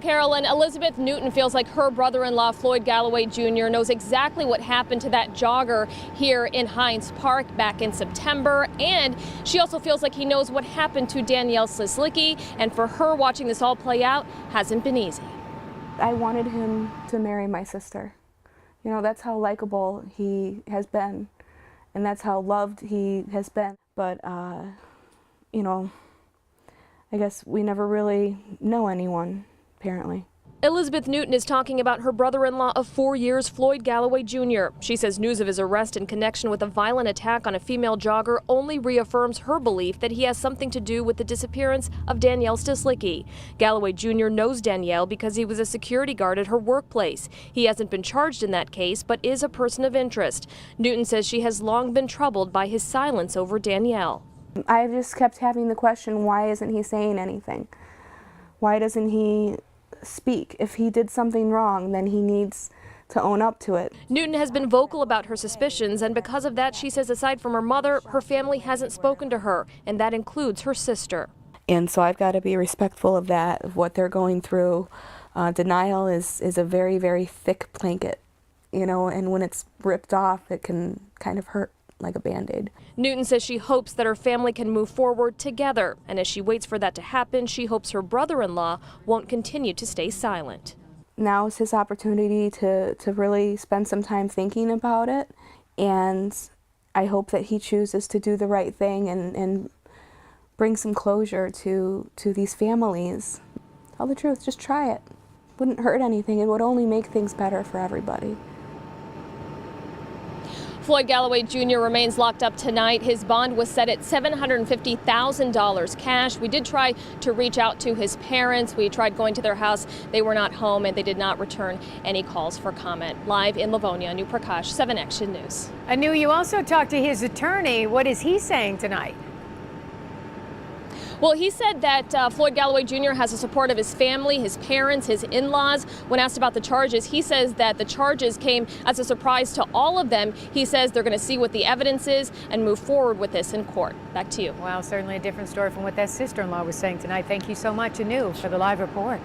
Carolyn, Elizabeth Newton feels like her brother-in-law, Floyd Galloway Jr., knows exactly what happened to that jogger here in Hines Park back in September. And she also feels like he knows what happened to Danielle Slislicki. And for her, watching this all play out hasn't been easy. I wanted him to marry my sister. You know, that's how likable he has been, and that's how loved he has been. But, you know, I guess we never really know anyone, apparently. Elizabeth Newton is talking about her brother-in-law of 4 years, Floyd Galloway Jr. She says news of his arrest in connection with a violent attack on a female jogger only reaffirms her belief that he has something to do with the disappearance of Danielle Slislicki. Galloway Jr. knows Danielle because he was a security guard at her workplace. He hasn't been charged in that case, but is a person of interest. Newton says she has long been troubled by his silence over Danielle. I've just kept having the question, why isn't he saying anything? Why doesn't he speak? If he did something wrong, then he needs to own up to it. Newton has been vocal about her suspicions, and because of that, she says aside from her mother, her family hasn't spoken to her, and that includes her sister. And so I've got to be respectful of that, of what they're going through. Denial is a very, very thick blanket, you know, and when it's ripped off, it can kind of hurt like a Band-Aid. Newton says she hopes that her family can move forward together, and as she waits for that to happen, she hopes her brother-in-law won't continue to stay silent. Now is his opportunity to really spend some time thinking about it, and I hope that he chooses to do the right thing and bring some closure to these families. Tell the truth, just try it. Wouldn't hurt anything, it would only make things better for everybody. Floyd Galloway Jr. remains locked up tonight. His bond was set at $750,000 cash. We did try to reach out to his parents. We tried going to their house. They were not home, and they did not return any calls for comment. Live in Livonia, Anu Prakash, 7 Action News. Anu, you also talked to his attorney. What is he saying tonight? Well, he said that Floyd Galloway Jr. has the support of his family, his parents, his in-laws. When asked about the charges, he says that the charges came as a surprise to all of them. He says they're going to see what the evidence is and move forward with this in court. Back to you. Wow, certainly a different story from what that sister-in-law was saying tonight. Thank you so much, Anu, for the live report.